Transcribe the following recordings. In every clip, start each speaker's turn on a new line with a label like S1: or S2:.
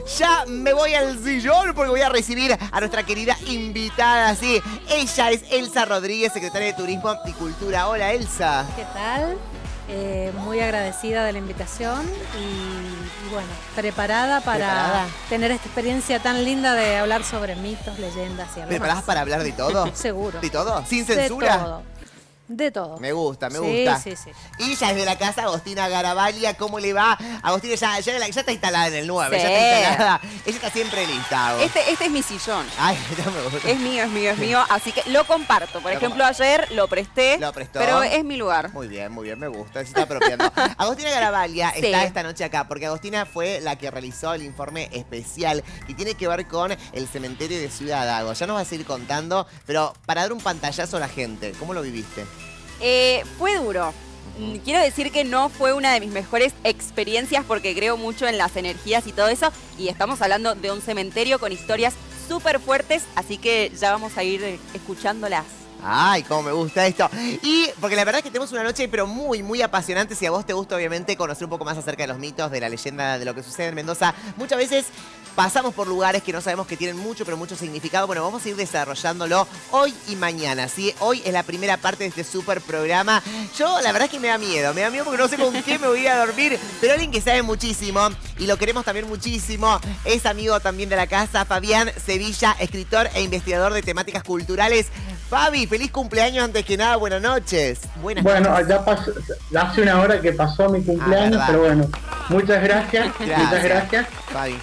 S1: ya me voy al sillón porque voy a recibir a nuestra querida invitada, sí. Ella es Elsa Rodríguez, secretaria de Turismo y Cultura. Hola, Elsa.
S2: ¿Qué tal? Muy agradecida de la invitación y bueno, preparada para tener esta experiencia tan linda de hablar sobre mitos, leyendas y algo
S1: ¿Preparadas
S2: más.
S1: para hablar de todo?
S2: Seguro.
S1: ¿De todo? ¿Sin censura?
S2: De todo. De todo.
S1: Me gusta, me gusta.
S2: Sí, sí, sí.
S1: Y ya es de la casa, Agostina Garavaglia. ¿Cómo le va? Agostina ya está instalada en el 9,
S3: Sí.
S1: ya está instalada. Ella está siempre lista, Agos.
S3: Este es mi sillón.
S1: Ay, no me gusta.
S3: Es mío, así que lo comparto. Por ejemplo, ayer lo presté,
S1: ¿Lo prestó?
S3: pero es mi lugar.
S1: Muy bien, me gusta, se está apropiando. Agostina Garavaglia
S3: Sí.
S1: está esta noche acá porque Agostina fue la que realizó el informe especial que tiene que ver con el cementerio de Ciudad Agos. Ya nos vas a ir contando, pero para dar un pantallazo a la gente, ¿cómo lo viviste?
S3: Fue duro. Quiero decir que no fue una de mis mejores experiencias porque creo mucho en las energías y todo eso. Y estamos hablando de un cementerio con historias súper fuertes, así que ya vamos a ir escuchándolas.
S1: Ay, cómo me gusta esto. Y porque la verdad es que tenemos una noche pero muy apasionante. Si a vos te gusta obviamente conocer un poco más acerca de los mitos, de la leyenda, de lo que sucede en Mendoza, muchas veces pasamos por lugares que no sabemos que tienen mucho, pero mucho significado. Bueno, vamos a ir desarrollándolo hoy y mañana, ¿sí? Hoy es la primera parte de este súper programa. Yo, la verdad es que me da miedo porque no sé con qué me voy a dormir, pero alguien que sabe muchísimo y lo queremos también muchísimo, es amigo también de la casa, Fabián Sevilla, escritor e investigador de temáticas culturales. Fabi, feliz cumpleaños antes que nada, buenas noches.
S4: Bueno, ya pasó, ya hace una hora que pasó mi cumpleaños, pero bueno, muchas gracias. Muchas gracias.
S1: Fabi.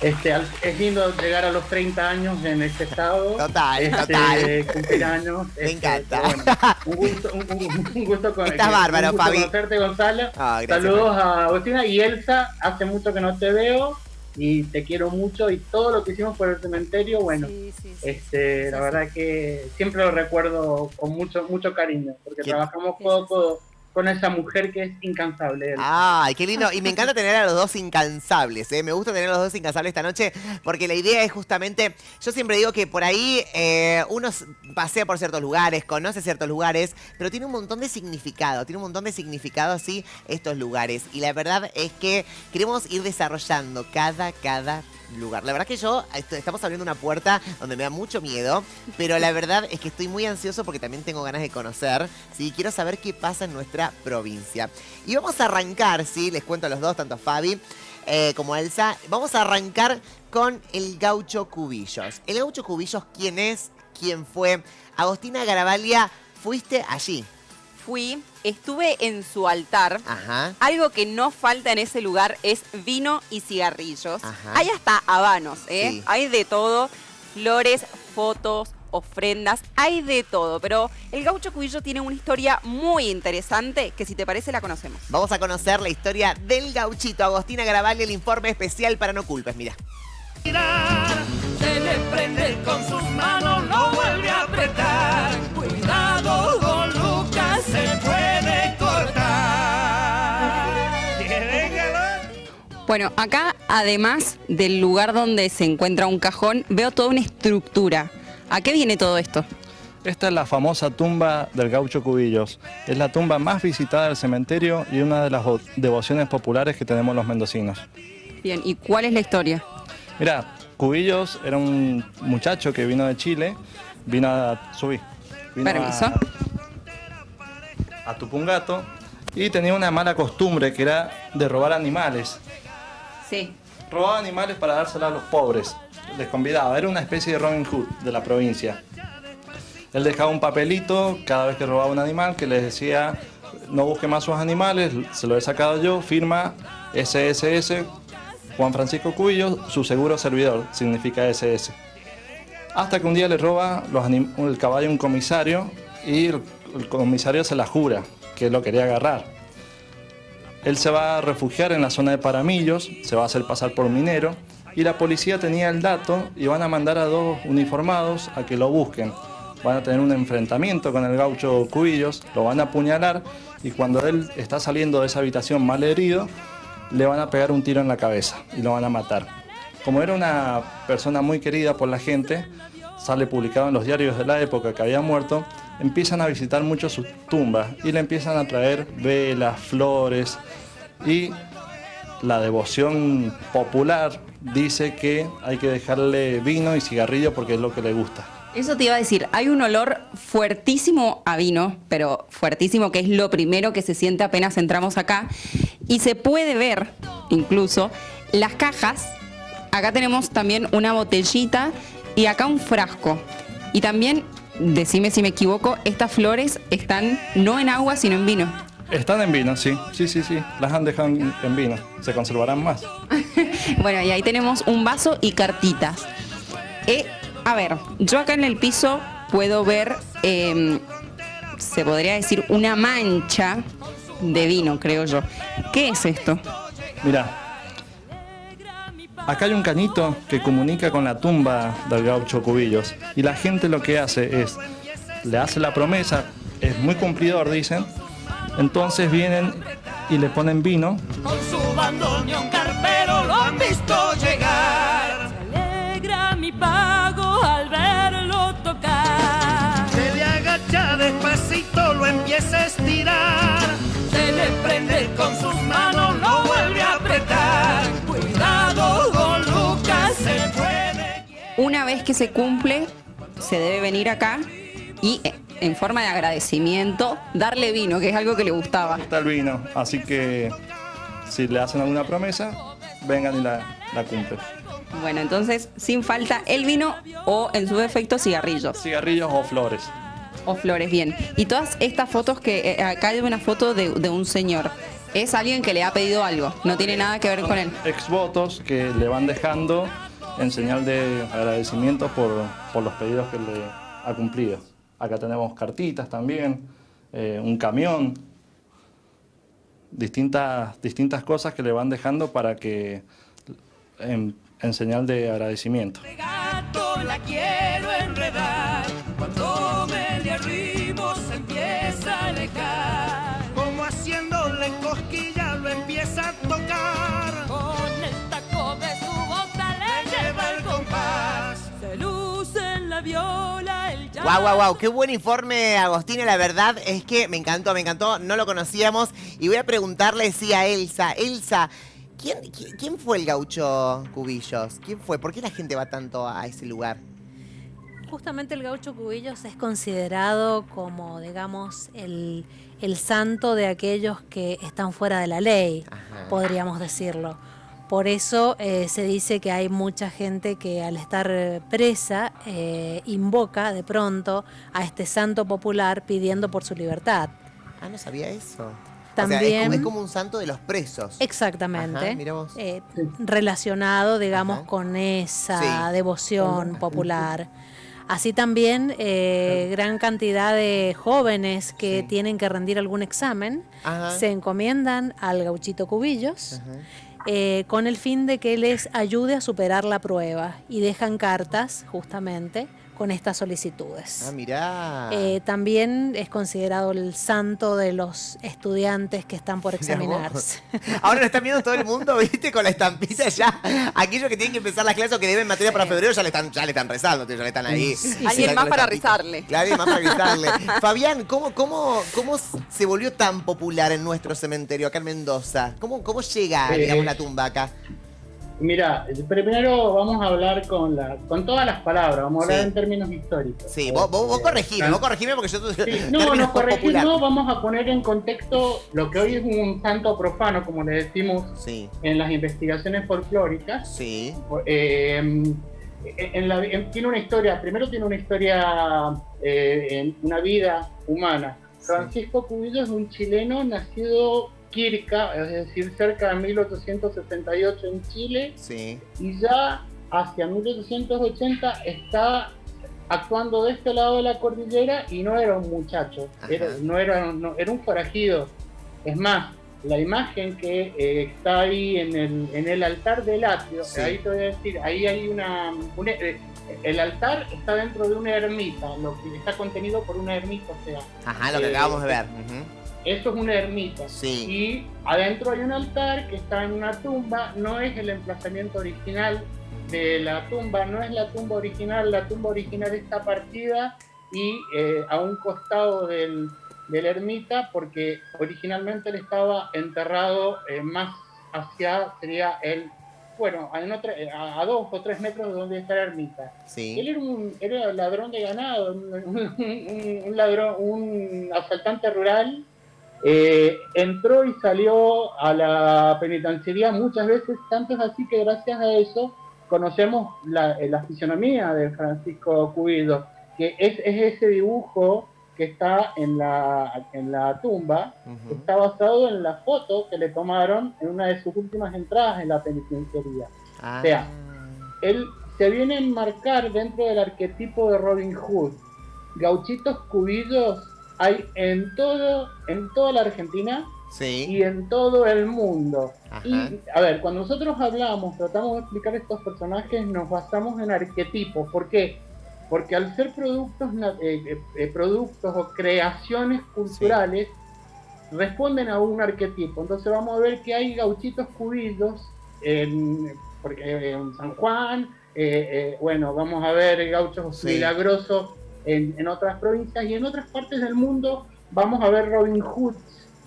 S4: Es lindo llegar a los 30 años en este estado.
S1: Total.
S4: Cumpleaños.
S1: Me encanta.
S4: Bueno, un gusto con
S1: Estás bárbaro,
S4: un gusto
S1: Fabi.
S4: conocerte, Gonzalo.
S1: Gracias,
S4: Saludos a Agostina y Elsa, hace mucho que no te veo. Y te quiero mucho y todo lo que hicimos por el cementerio, bueno, la verdad que siempre lo recuerdo con mucho cariño, porque trabajamos codo a codo con esa mujer que es incansable.
S1: Ay, qué lindo. Y me encanta tener a los dos incansables, ¿eh? Me gusta tener a los dos incansables esta noche porque la idea es justamente, yo siempre digo que por ahí uno pasea por ciertos lugares, conoce ciertos lugares, pero tiene un montón de significado, sí, estos lugares. Y la verdad es que queremos ir desarrollando cada lugar. La verdad que estamos abriendo una puerta donde me da mucho miedo, pero la verdad es que estoy muy ansioso porque también tengo ganas de conocer, ¿sí? Quiero saber qué pasa en nuestra provincia. Y vamos a arrancar, ¿sí? Les cuento a los dos, tanto a Fabi como a Elsa. Vamos a arrancar con el Gaucho Cubillos. El Gaucho Cubillos, ¿quién es? ¿Quién fue? Agostina Garavaglia, fuiste allí.
S3: Estuve en su altar.
S1: Ajá.
S3: Algo que no falta en ese lugar es vino y cigarrillos.
S1: Ajá.
S3: Hay hasta habanos, ¿eh?
S1: Sí.
S3: Hay de todo, flores, fotos, ofrendas, hay de todo. Pero el Gaucho Cubillo tiene una historia muy interesante que si te parece la conocemos.
S1: Vamos a conocer la historia del gauchito. Agostina Garavaglia, el informe especial para No Culpes, mira.
S5: Se le prende con sus manos, no vuelve a apretar. Cuidado, don Lucas, se puede cortar.
S3: Bueno, acá además del lugar donde se encuentra un cajón, veo toda una estructura. ¿A qué viene todo esto?
S6: Esta es la famosa tumba del Gaucho Cubillos. Es la tumba más visitada del cementerio y una de las devociones populares que tenemos los mendocinos.
S3: Bien, ¿y cuál es la historia?
S6: Mira, Cubillos era un muchacho que vino de Chile, vino a
S3: Permiso.
S6: A Tupungato y tenía una mala costumbre que era de robar animales.
S3: Sí.
S6: Robaba animales para dársela a los pobres. Les convidaba, era una especie de Robin Hood de la provincia. Él dejaba un papelito cada vez que robaba un animal que les decía: no busque más sus animales, se lo he sacado yo, firma SSS, Juan Francisco Cubillos, su seguro servidor, significa SS. Hasta que un día le roba el caballo a un comisario y el comisario se la jura, que lo quería agarrar. Él se va a refugiar en la zona de Paramillos, se va a hacer pasar por minero y la policía tenía el dato y van a mandar a dos uniformados a que lo busquen. Van a tener un enfrentamiento con el Gaucho Cubillos, lo van a apuñalar y cuando él está saliendo de esa habitación mal herido, le van a pegar un tiro en la cabeza y lo van a matar. Como era una persona muy querida por la gente, sale publicado en los diarios de la época que había muerto, empiezan a visitar mucho sus tumbas y le empiezan a traer velas, flores y la devoción popular dice que hay que dejarle vino y cigarrillo porque es lo que le gusta.
S3: Eso te iba a decir, hay un olor fuertísimo a vino, pero fuertísimo, que es lo primero que se siente apenas entramos acá. Y se puede ver, incluso, las cajas. Acá tenemos también una botellita y acá un frasco. Y también, decime si me equivoco, estas flores están no en agua, sino en vino.
S6: Están en vino, sí. Sí. Las han dejado en vino. Se conservarán más.
S3: Bueno, y ahí tenemos un vaso y cartitas. A ver, yo acá en el piso puedo ver, se podría decir, una mancha de vino, creo yo. ¿Qué es esto?
S6: Mira, acá hay un canito que comunica con la tumba del gaucho Cubillos. Y la gente lo que hace es, le hace la promesa, es muy cumplidor, dicen. Entonces vienen y le ponen vino.
S5: Con su bandoneón carpero lo han visto llegar. Se alegra mi pago al verlo tocar. Se le agacha despacito, lo empieza a estirar. Se le prende con sus manos, lo vuelve a apretar. Cuidado con Lucas, se puede.
S3: Una vez que se cumple, se debe venir acá y, en forma de agradecimiento, darle vino, que es algo que le gustaba.
S6: Está el vino, así que si le hacen alguna promesa, vengan y la cumplen.
S3: Bueno, entonces, sin falta el vino o, en su defecto, cigarrillos.
S6: Cigarrillos o flores.
S3: O flores, bien. Y todas estas fotos que... acá hay una foto de un señor. Es alguien que le ha pedido algo, no tiene nada que ver con él.
S6: Exvotos que le van dejando en señal de agradecimiento por los pedidos que le ha cumplido. Acá tenemos cartitas también, un camión, distintas cosas que le van dejando para que en señal de agradecimiento.
S5: Gato la quiero enredar, cuando me le arrimo se empieza a alejar. Como haciéndole cosquilla lo empieza a tocar. Con el taco de su bota le lleva el compás. Se luce en la viola el jazz.
S1: Guau, qué buen informe, Agostina. La verdad es que me encantó, no lo conocíamos. Y voy a preguntarle sí a Elsa. Elsa, ¿quién fue el gaucho Cubillos? ¿Quién fue? ¿Por qué la gente va tanto a ese lugar?
S2: Justamente el gaucho Cubillos es considerado como, digamos, el santo de aquellos que están fuera de la ley, podríamos decirlo. Por eso se dice que hay mucha gente que al estar presa invoca de pronto a este santo popular pidiendo por su libertad.
S1: Ah, no sabía eso.
S2: También,
S1: o sea, es como un santo de los presos.
S2: Exactamente.
S1: Ajá, mira vos.
S2: Relacionado, digamos, con esa devoción popular. Así también gran cantidad de jóvenes que tienen que rendir algún examen se encomiendan al gauchito Cubillos con el fin de que les ayude a superar la prueba y dejan cartas justamente con estas solicitudes.
S1: Ah, mirá.
S2: También es considerado el santo de los estudiantes que están por examinarse.
S1: Ahora lo están viendo todo el mundo, ¿viste? Con la estampita ya. Aquellos que tienen que empezar las clases o que deben materia para febrero ya le están rezando, ya le están ahí.
S3: Alguien más para rezarle.
S1: Claro, alguien más para rezarle. Fabián, ¿cómo se volvió tan popular en nuestro cementerio acá en Mendoza? ¿Cómo llega, digamos, la tumba acá?
S4: Mira, primero vamos a hablar con todas las palabras, vamos a hablar en términos históricos.
S1: Sí, vos corregime porque yo...
S4: No corregimos, vamos a poner en contexto lo que hoy es un santo profano, como le decimos en las investigaciones folclóricas.
S1: Sí.
S4: Tiene una historia, primero tiene una historia en una vida humana. Francisco Cubillos es un chileno nacido Quirca, es decir, cerca de 1878 en Chile, y ya hacia 1880 está actuando de este lado de la cordillera y no era un muchacho, era un forajido. Es más, la imagen que está ahí en el altar del atrio, ahí te voy a decir, ahí hay el altar está dentro de una ermita, lo que está contenido por una ermita, o sea.
S1: Lo que acabamos de ver.
S4: Esto es una ermita. Y adentro hay un altar que está en una tumba, no es el emplazamiento original de la tumba, no es la tumba original está partida y a un costado de la ermita, porque originalmente él estaba enterrado más hacia, sería bueno, a 2 o 3 metros de donde está la ermita.
S1: Sí.
S4: Él era ladrón de ganado, un ladrón, un asaltante rural. Entró y salió a la penitenciaría muchas veces, tanto es así que gracias a eso conocemos la fisionomía de Francisco Cubillos, que es ese dibujo que está en la tumba, que está basado en la foto que le tomaron en una de sus últimas entradas en la penitenciaría. O sea, él se viene a enmarcar dentro del arquetipo de Robin Hood. Gauchitos Cubillos hay en toda la Argentina,
S1: sí,
S4: y en todo el mundo.
S1: Ajá.
S4: Y, a ver, cuando nosotros tratamos de explicar estos personajes, nos basamos en arquetipos. ¿Por qué? Porque al ser productos o creaciones culturales, responden a un arquetipo. Entonces vamos a ver que hay gauchitos Cubillos en San Juan, bueno, vamos a ver gauchos milagrosos en otras provincias, y en otras partes del mundo vamos a ver Robin Hood,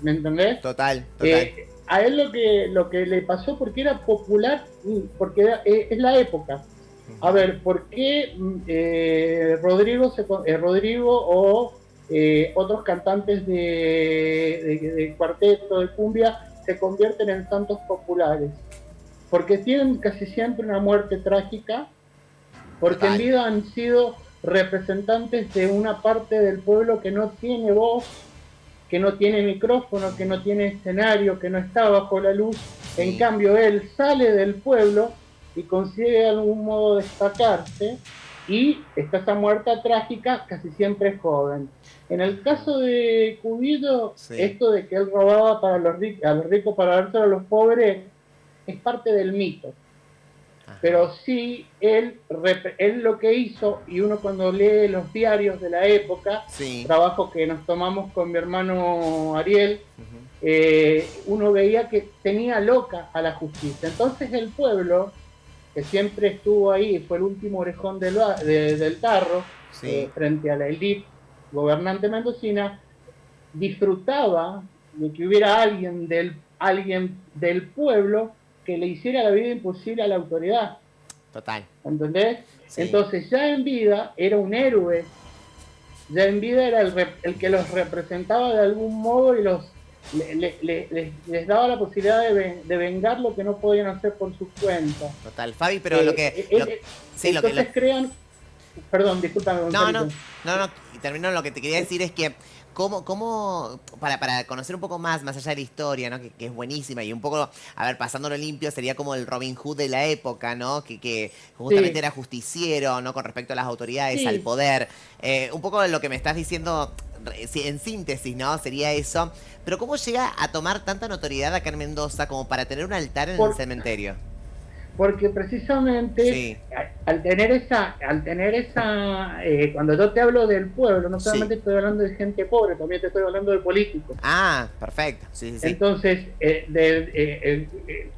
S4: ¿me entendés?
S1: Total.
S4: A él lo que le pasó, porque era popular, porque es la época. A ver, ¿por qué Rodrigo o otros cantantes de cuarteto, de cumbia, se convierten en santos populares? Porque tienen casi siempre una muerte trágica, porque en vida han sido representantes de una parte del pueblo que no tiene voz, que no tiene micrófono, que no tiene escenario, que no está bajo la luz. En cambio, él sale del pueblo y consigue de algún modo destacarse, y está esa muerte trágica, casi siempre joven. En el caso de Cubillo, esto de que él robaba a los ricos para dárselo a los pobres es parte del mito. Pero sí, él lo que hizo, y uno cuando lee los diarios de la época, trabajo que nos tomamos con mi hermano Ariel, uno veía que tenía loca a la justicia. Entonces el pueblo, que siempre estuvo ahí, fue el último orejón del tarro, frente a la élite gobernante mendocina, disfrutaba de que hubiera alguien del pueblo que le hiciera la vida imposible a la autoridad.
S1: Total.
S4: ¿Entendés? Sí. Entonces ya en vida era un héroe, ya en vida era el que los representaba de algún modo y les daba la posibilidad de vengar lo que no podían hacer por su cuenta.
S1: Total, Fabi, pero
S4: entonces crean... Perdón, discúlpame.
S1: No, y terminó, lo que te quería decir es que ¿Cómo para conocer un poco más allá de la historia, ¿no? Que es buenísima, y un poco, a ver, pasándolo limpio, sería como el Robin Hood de la época, ¿no? Que justamente era justiciero, ¿no? Con respecto a las autoridades, al poder. Un poco de lo que me estás diciendo, en síntesis, ¿no? Sería eso. Pero ¿cómo llega a tomar tanta notoriedad acá en Mendoza como para tener un altar en el cementerio?
S4: Porque precisamente al tener esa cuando yo te hablo del pueblo, no solamente estoy hablando de gente pobre, también te estoy hablando de políticos.
S1: Ah, perfecto.
S4: Entonces,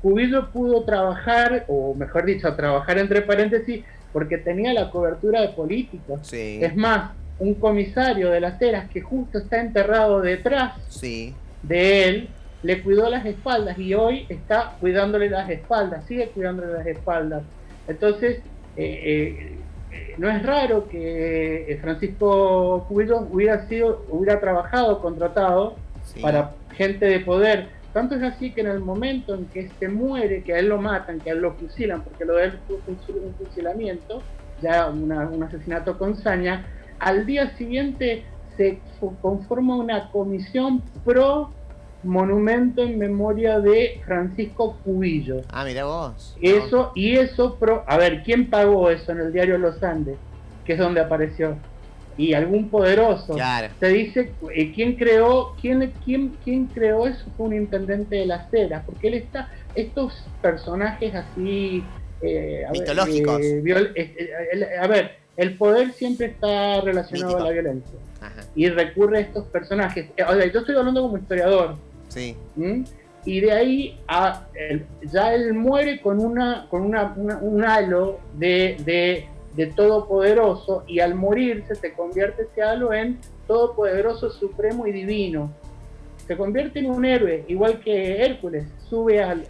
S4: Cubillo pudo trabajar, o mejor dicho, trabajar entre paréntesis, porque tenía la cobertura de políticos. Es más, un comisario de las Heras que justo está enterrado detrás de él, le cuidó las espaldas, y hoy está cuidándole las espaldas, sigue cuidándole las espaldas. Entonces, no es raro que Francisco Cubillo hubiera trabajado, contratado para gente de poder. Tanto es así que en el momento en que se muere, que a él lo matan, que a él lo fusilan, porque lo de él fue un fusilamiento, ya un asesinato con saña, al día siguiente se conforma una comisión pro monumento en memoria de Francisco Cubillo.
S1: Ah, mira vos.
S4: A ver, ¿quién pagó eso en el diario Los Andes? Que es donde apareció. Y algún poderoso.
S1: Claro.
S4: Se dice, ¿quién creó eso? Fue un intendente de las Heras, porque él está, estos personajes así
S1: mitológicos.
S4: A ver, el poder siempre está relacionado a la violencia. Ajá. Y recurre a estos personajes. Yo estoy hablando como historiador. Y de ahí ya él muere con un halo de todopoderoso, y al morirse se convierte ese halo en todopoderoso, supremo y divino. Se convierte en un héroe, igual que Hércules, sube al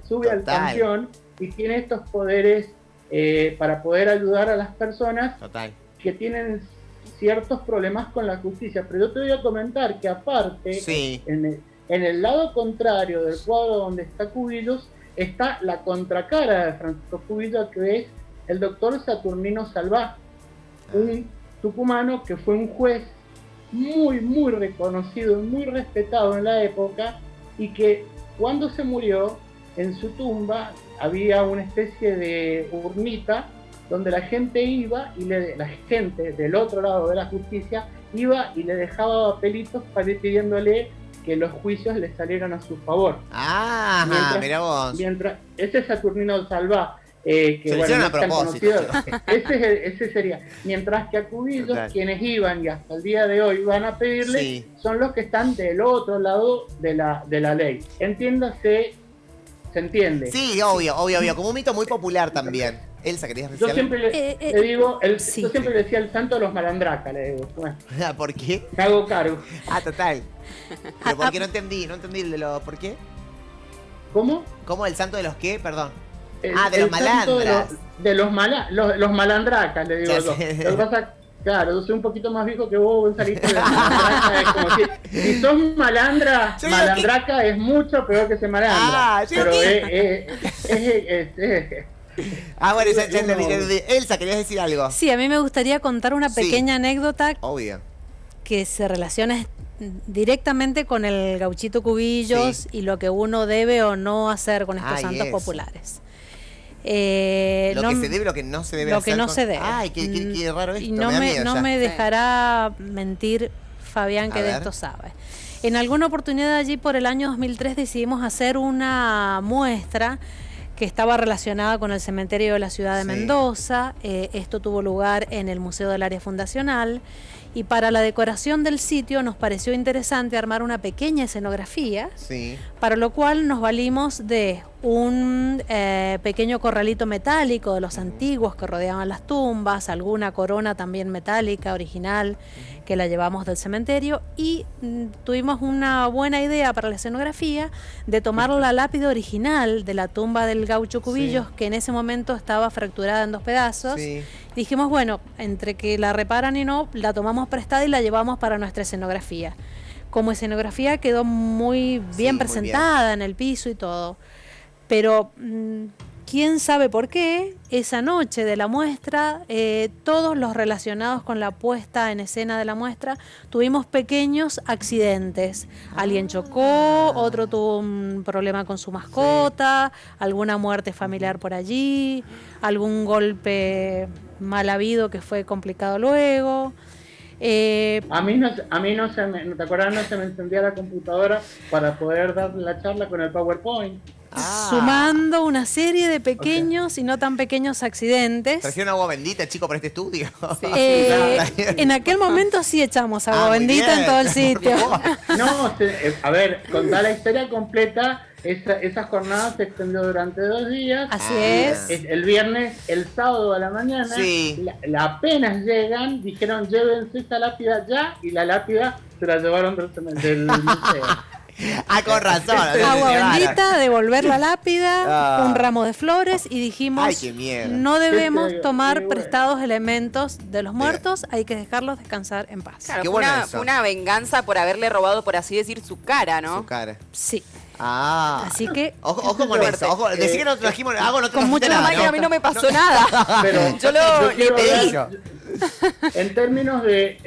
S4: panteón y tiene estos poderes para poder ayudar a las personas
S1: Total.
S4: que tienen ciertos problemas con la justicia. Pero yo te voy a comentar que aparte,
S1: Sí.
S4: en el lado contrario del cuadro donde está Cubillos, está la contracara de Francisco Cubillos, que es el doctor Saturnino Salvá, un tucumano que fue un juez muy, muy reconocido y muy respetado en la época, y que cuando se murió, en su tumba había una especie de urnita donde la gente iba y la gente del otro lado de la justicia iba y le dejaba papelitos para ir pidiéndole que los juicios le salieran a su favor.
S1: Ah, mirá vos.
S4: Ese Saturnino Salvá, que
S1: Se lo
S4: bueno,
S1: hicieron
S4: no
S1: a
S4: es tan
S1: propósito.
S4: conocido, ese sería. Mientras que a Cubillos,
S1: Total.
S4: quienes iban y hasta el día de hoy van a pedirle,
S1: Sí.
S4: son los que están del otro lado de la ley. Entiéndase, ¿se entiende?
S1: Sí, obvio. Como un mito muy popular también. Elsa, ¿querías decir
S4: Yo siempre le digo,
S2: sí.
S4: yo siempre le decía el santo de los malandracas, le digo. Bueno,
S1: algo? ¿Por qué?
S4: me hago cargo.
S1: Total. Pero ¿por qué no entendí el de los... ¿Por qué?
S4: ¿Cómo?
S1: ¿Cómo el santo de los qué? Perdón.
S4: El
S1: de los
S4: santo
S1: malandras.
S4: de los malandracas, le digo
S1: Ya
S4: yo.
S1: sé.
S4: Lo que pasa, claro, yo soy un poquito más viejo que vos saliste de la malandraca. Es como si sos malandra,
S1: Yo
S4: malandraca es mucho peor que ser malandra.
S1: Yo
S4: Pero
S1: bueno, ya
S4: Uno-
S1: entendí. Elsa, ¿querías decir algo?
S2: Sí, a mí me gustaría contar una
S1: Sí.
S2: pequeña anécdota
S1: Obvio.
S2: que se relaciona directamente con el gauchito Cubillos
S1: Sí.
S2: y lo que uno debe o no hacer con estos
S1: Ay,
S2: santos
S1: eso.
S2: populares.
S1: Lo que
S2: no-
S1: se debe, lo que no se debe
S2: lo
S1: hacer.
S2: que no se debe.
S1: Ay, qué raro esto.
S2: Y no
S1: da
S2: me,
S1: miedo
S2: no
S1: ya.
S2: me dejará mentir Fabián, que
S1: A
S2: de
S1: ver.
S2: esto sabe. En alguna oportunidad allí por el año 2003 decidimos hacer una muestra que estaba relacionada con el cementerio de la ciudad de
S1: Sí.
S2: Mendoza. Esto tuvo lugar en el Museo del Área Fundacional. Y para la decoración del sitio nos pareció interesante armar una pequeña escenografía,
S1: Sí.
S2: para lo cual nos valimos de un pequeño corralito metálico de los antiguos que rodeaban las tumbas, alguna corona también metálica, original, que la llevamos del cementerio, y tuvimos una buena idea para la escenografía de tomar la lápida original de la tumba del gaucho Cubillos,
S1: Sí.
S2: que en ese momento estaba fracturada en 2 pedazos.
S1: Sí.
S2: Dijimos, bueno, entre que la reparan y no, la tomamos prestada y la llevamos para nuestra escenografía. Como escenografía quedó muy bien
S1: muy
S2: presentada en el piso y todo. Pero quién sabe por qué, esa noche de la muestra, todos los relacionados con la puesta en escena de la muestra, tuvimos pequeños accidentes. Alguien chocó, otro tuvo un problema con su mascota, alguna muerte familiar por allí, algún golpe mal habido que fue complicado luego.
S4: A mí no se me, ¿te acuerdas? No se me encendía la computadora para poder dar la charla con el PowerPoint.
S2: Sumando una serie de pequeños y no tan pequeños accidentes.
S1: ¿Trajeron agua bendita, chico, para este estudio?
S2: En aquel momento sí echamos agua
S1: muy
S2: bendita
S1: bien,
S2: en todo el
S1: por
S2: sitio.
S1: favor.
S4: No, a ver, contar la historia completa, esa jornada se extendió durante 2 días.
S2: Así
S1: Ah.
S2: es.
S4: El viernes, el sábado a la mañana,
S1: Sí.
S4: apenas llegan, dijeron llévense esa lápida ya, y la lápida se la llevaron del museo.
S1: Con razón. o sea, se
S2: Agua
S1: llevaron.
S2: bendita, devolver la lápida,
S1: Ah.
S2: un ramo de flores y dijimos,
S1: Ay, qué miedo.
S2: no debemos
S4: Qué
S2: tomar
S4: bueno.
S2: prestados elementos de los muertos, hay que dejarlos descansar en paz.
S3: Claro,
S1: Qué
S3: fue,
S1: bueno
S3: una,
S1: eso.
S3: fue una venganza por haberle robado, por así decir, su cara, ¿no?
S1: Su cara.
S2: Sí,
S1: Ah.
S2: así que
S1: Ojo con
S3: Fuerte.
S1: eso. Ojo. Decí que no trajimos agua, no
S2: con
S1: trajiste
S2: mucho
S1: nada.
S3: Ay, a mí no me pasó nada.
S4: Pero
S3: Yo
S4: yo
S3: le
S4: quiero
S3: pedí.
S4: hablar- en términos de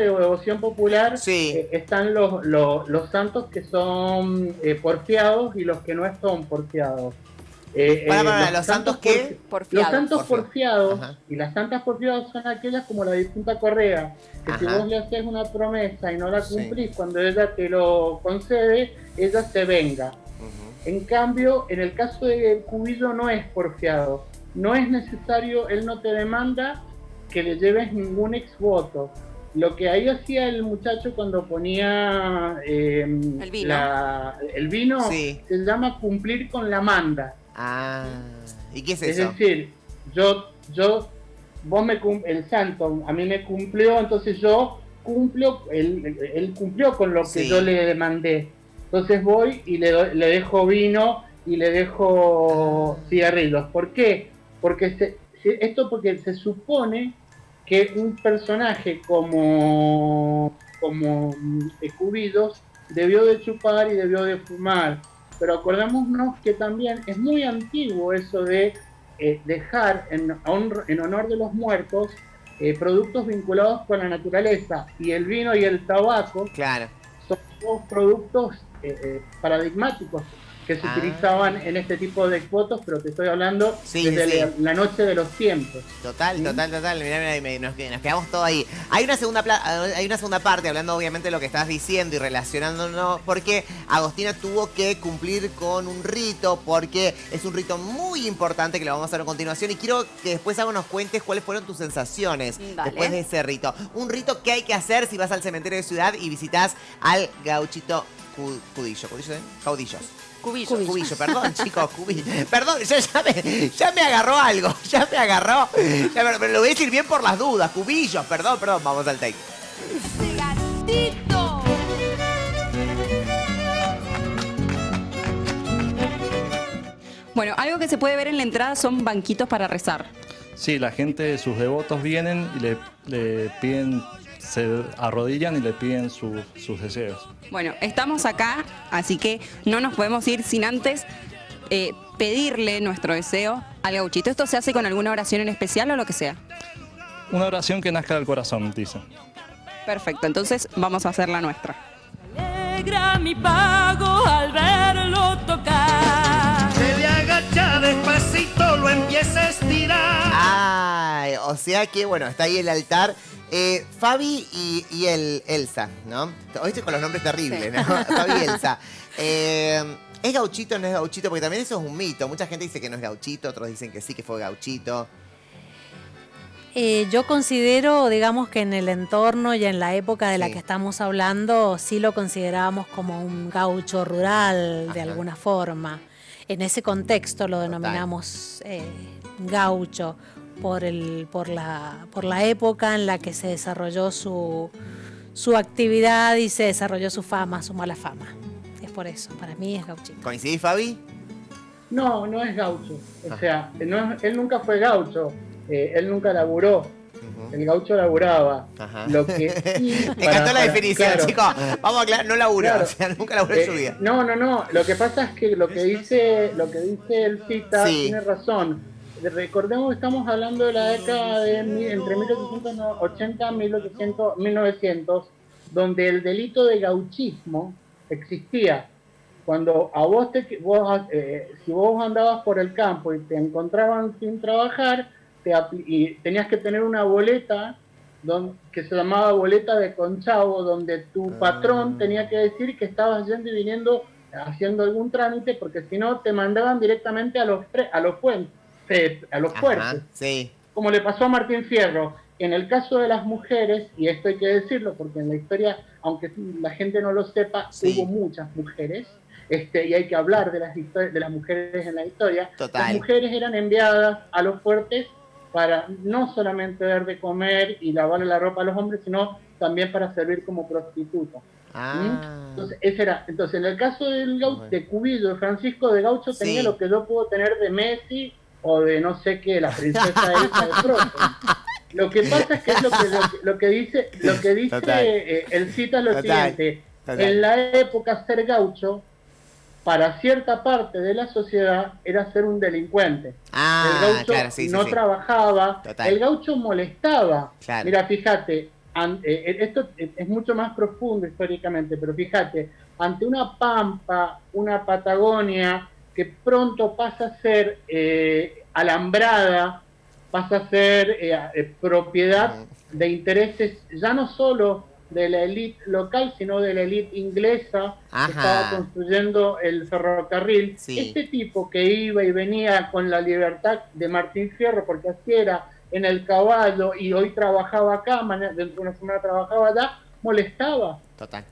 S4: devoción popular,
S1: Sí.
S4: están los santos que son porfiados y los que no son porfiados.
S1: Para, ¿los santos qué?
S3: Porfiados.
S4: Los santos porfiados
S1: Ajá.
S4: y las santas porfiadas son aquellas como la difunta Correa, que si
S1: Ajá.
S4: vos le haces una promesa y no la
S1: Sí.
S4: cumplís, cuando ella te lo concede, ella se venga. En cambio, en el caso de Cubillo no es porfiado. No es necesario, él no te demanda que le lleves ningún exvoto. Lo que ahí hacía el muchacho cuando ponía
S3: El vino.
S4: el vino
S1: Sí.
S4: se llama cumplir con la manda.
S1: Ah. ¿Y qué es
S4: Es
S1: eso?
S4: decir, el santo a mí me cumplió, entonces yo cumplo, él cumplió con lo que
S1: Sí.
S4: yo le demandé. Entonces voy y le dejo vino y le dejo cigarrillos. ¿Por qué? Porque porque se supone que un personaje como Cubillos debió de chupar y debió de fumar. Pero acordémonos que también es muy antiguo eso de dejar en honor de los muertos productos vinculados con la naturaleza, y el vino y el tabaco son dos productos paradigmáticos que se utilizaban en este tipo de fotos, pero te estoy hablando desde la noche de los tiempos.
S1: Total. Mirá, nos quedamos todos ahí. Hay una segunda parte, hablando obviamente de lo que estás diciendo y relacionándonos, porque Agostina tuvo que cumplir con un rito, porque es un rito muy importante que lo vamos a hacer a continuación, y quiero que después nos cuentes cuáles fueron tus sensaciones después de ese rito. Un rito que hay que hacer si vas al cementerio de ciudad y visitas al gauchito Caudillos. Cubillo, perdón, chicos, Cubillo. Perdón, ya me agarró algo, pero lo voy a decir bien por las dudas. Cubillos, perdón, vamos al take.
S3: ¡Gatito! Bueno, algo que se puede ver en la entrada son banquitos para rezar.
S6: Sí, la gente, sus devotos vienen y le piden, se arrodillan y le piden sus deseos.
S3: Bueno, estamos acá, así que no nos podemos ir sin antes pedirle nuestro deseo al gauchito. ¿Esto se hace con alguna oración en especial o lo que sea?
S6: Una oración que nazca del corazón, dicen.
S3: Perfecto, entonces vamos a hacer la nuestra.
S5: Alegra mi pago al verlo tocar. Se le agacha despacito, lo empieza a estirar.
S1: Ay, o sea que, bueno, está ahí el altar. Fabi y Elsa, ¿no? Hoy estoy con los nombres terribles, ¿no? Fabi y Elsa. ¿Es gauchito o no es gauchito? Porque también eso es un mito. Mucha gente dice que no es gauchito, otros dicen que sí, que fue gauchito.
S2: Yo considero, digamos, que en el entorno y en la época de la que estamos hablando, sí lo considerábamos como un gaucho rural, de alguna forma. En ese contexto lo denominamos gaucho. Por la época en la que se desarrolló su actividad y se desarrolló su fama, su mala fama. Es por eso, para mí es gauchito.
S1: ¿Coincidís, Fabi?
S4: No es gaucho. O sea, él nunca fue gaucho, él nunca laburó. El gaucho laburaba. Lo que sí,
S1: me encantó la definición, chicos. Vamos a aclarar, no laburó, o sea, nunca laburó en su vida.
S4: No. Lo que pasa es que lo que dice el cita tiene razón. Recordemos que estamos hablando de la década de entre 1880 y 1900, donde el delito de gauchismo existía. Cuando a si vos andabas por el campo y te encontraban sin trabajar, y tenías que tener una boleta que se llamaba boleta de conchavo, donde tu patrón tenía que decir que estabas yendo y viniendo haciendo algún trámite, porque si no te mandaban directamente a los puentes. A los fuertes, como le pasó a Martín Fierro. En el caso de las mujeres, y esto hay que decirlo porque en la historia, aunque la gente no lo sepa, hubo muchas mujeres, y hay que hablar de las mujeres en la historia. Las mujeres eran enviadas a los fuertes para no solamente dar de comer y lavarle la ropa a los hombres, sino también para servir como prostitutas. Entonces en el caso de Cubillo, de Francisco de Gaucho, tenía lo que yo puedo tener de Messi o de no sé qué, la princesa Elsa de Frozen. Lo que pasa es que es lo que dice el cita lo siguiente. En la época, ser gaucho para cierta parte de la sociedad era ser un delincuente. El gaucho no trabajaba, el gaucho molestaba. Mira, fíjate, esto es mucho más profundo históricamente, pero fíjate, ante una Pampa, una Patagonia que pronto pasa a ser alambrada, pasa a ser propiedad de intereses ya no solo de la élite local, sino de la élite inglesa que estaba construyendo el ferrocarril. Este tipo que iba y venía con la libertad de Martín Fierro, porque así era, en el caballo, y hoy trabajaba acá, dentro de una semana trabajaba allá, molestaba.
S1: Total.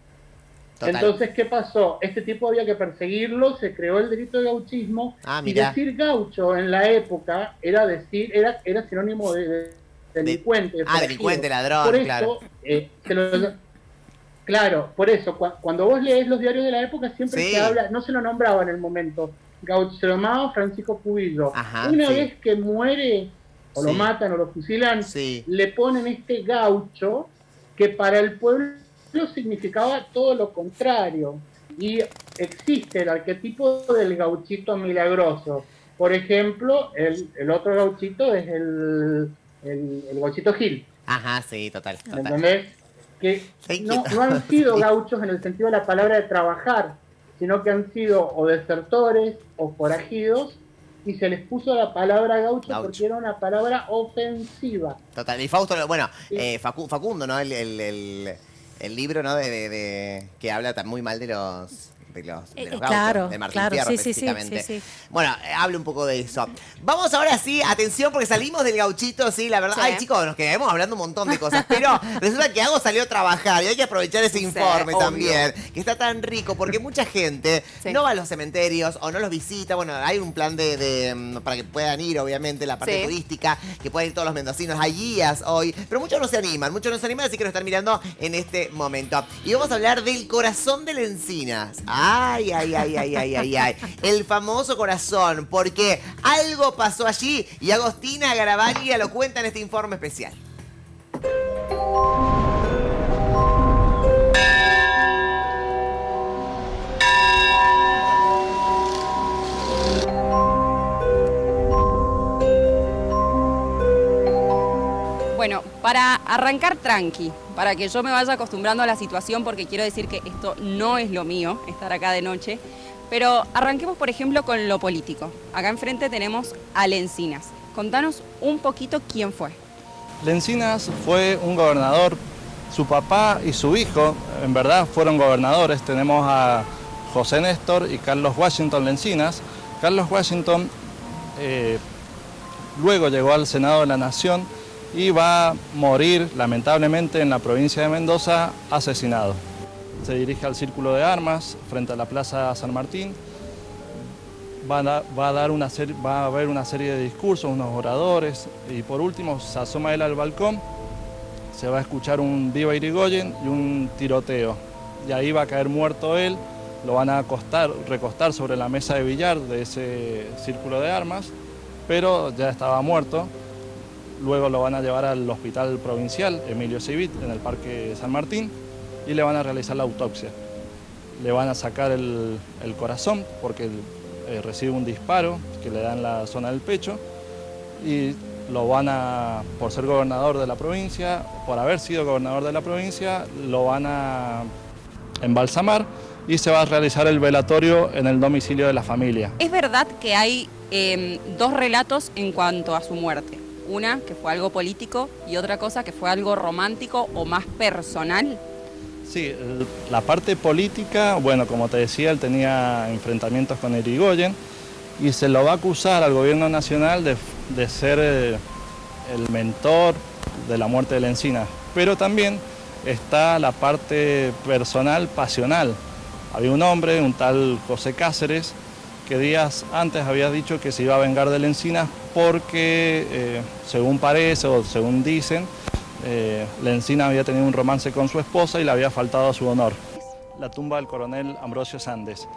S4: Entonces, ¿qué pasó? Este tipo había que perseguirlo, se creó el delito de gauchismo, y decir gaucho en la época era sinónimo de delincuente.
S1: Delincuente, ladrón,
S4: por eso, claro. Por eso, cuando vos lees los diarios de la época siempre se habla, no se lo nombraba en el momento, gaucho, se lo llamaba Francisco Cubillo.
S1: Ajá,
S4: Una
S1: sí.
S4: vez que muere, o lo
S1: Sí.
S4: matan o lo fusilan,
S1: Sí.
S4: le ponen este gaucho que para el pueblo significaba todo lo contrario. Y existe el arquetipo del gauchito milagroso. Por ejemplo, el otro gauchito es el gauchito Gil.
S1: Ajá, sí, total.
S4: ¿Me entendés? Que
S1: Thank
S4: no
S1: you.
S4: han sido
S1: Sí.
S4: gauchos en el sentido de la palabra de trabajar, sino que han sido o desertores o forajidos, y se les puso la palabra gaucho,
S1: Gaucho.
S4: porque era una palabra ofensiva.
S1: Total. Y Fausto, bueno,
S4: Sí.
S1: Facundo, ¿no? El libro, ¿no? Que habla tan muy mal de los gauchos,
S2: Claro,
S1: de Martín
S2: claro,
S1: Fierro
S2: sí, sí, sí,
S1: específicamente.
S2: sí.
S1: Bueno, habla un poco de eso. Vamos ahora sí, atención, porque salimos del gauchito, sí, la verdad.
S3: Sí.
S1: Ay, chicos, nos quedamos hablando un montón de cosas, pero resulta que Hago salió a trabajar y hay que aprovechar ese
S3: Sí,
S1: informe
S3: obvio.
S1: también, que está tan rico, porque mucha gente
S3: Sí.
S1: no va a los cementerios o no los visita. Bueno, hay un plan para que puedan ir, obviamente, la parte
S3: Sí.
S1: turística, que puedan ir todos los mendocinos. Hay guías hoy, pero muchos no se animan, así que lo están mirando en este momento. Y vamos a hablar del corazón del Encinas. Ay, ay, ay, ay, ay, ay, ay. El famoso corazón, porque algo pasó allí y Agostina Garavaglia lo cuenta en este informe especial.
S3: Bueno, para arrancar tranqui, para que yo me vaya acostumbrando a la situación, porque quiero decir que esto no es lo mío, estar acá de noche, pero arranquemos, por ejemplo, con lo político. Acá enfrente tenemos a Lencinas. Contanos un poquito quién fue.
S6: Lencinas fue un gobernador, su papá y su hijo, en verdad, fueron gobernadores. Tenemos a José Néstor y Carlos Washington Lencinas. Carlos Washington luego llegó al Senado de la Nación y va a morir, lamentablemente, en la provincia de Mendoza, asesinado. Se dirige al Círculo de Armas, frente a la Plaza San Martín. Va a haber una serie de discursos, unos oradores, y por último se asoma él al balcón, se va a escuchar un Viva Irigoyen y un tiroteo. Y ahí va a caer muerto él, lo van a recostar sobre la mesa de billar de ese Círculo de Armas, pero ya estaba muerto. Luego lo van a llevar al Hospital Provincial Emilio Civit, en el Parque San Martín, y le van a realizar la autopsia. Le van a sacar el corazón porque recibe un disparo que le da en la zona del pecho, y lo van a, por ser gobernador de la provincia, por haber sido gobernador de la provincia, lo van a embalsamar y se va a realizar el velatorio en el domicilio de la familia.
S3: Es verdad que hay dos relatos en cuanto a su muerte. Una que fue algo político y otra cosa que fue algo romántico o más personal.
S6: Sí, la parte política, bueno, como te decía, él tenía enfrentamientos con Irigoyen y se lo va a acusar al gobierno nacional de ser el mentor de la muerte de Lencinas. Pero también está la parte personal, pasional. Había un hombre, un tal José Cáceres, que días antes había dicho que se iba a vengar de Lencinas porque, según parece o según dicen, Lencinas había tenido un romance con su esposa y le había faltado a su honor. La tumba del coronel Ambrosio Sandes.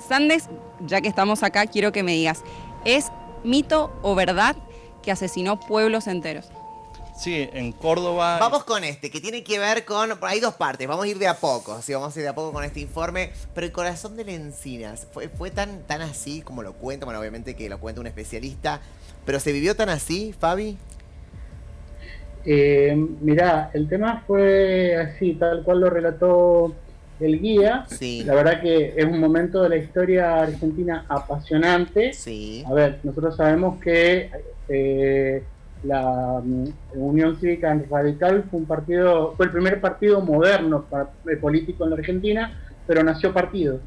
S3: Sandes, ya que estamos acá, quiero que me digas, ¿es mito o verdad que asesinó pueblos enteros?
S6: Sí, en Córdoba...
S1: Vamos con que tiene que ver con... Hay dos partes, vamos a ir de a poco, sí, vamos a ir de a poco con este informe, pero el corazón de Lencinas, ¿fue tan así como lo cuenta? Bueno, obviamente que lo cuenta un especialista, pero ¿se vivió tan así, Fabi?
S4: Mirá, el tema fue así, tal cual lo relató el guía.
S1: Sí.
S4: La verdad que es un momento de la historia argentina apasionante.
S1: Sí.
S4: A ver, nosotros sabemos que la Unión Cívica Radical fue el primer partido moderno político en la Argentina, pero nació partido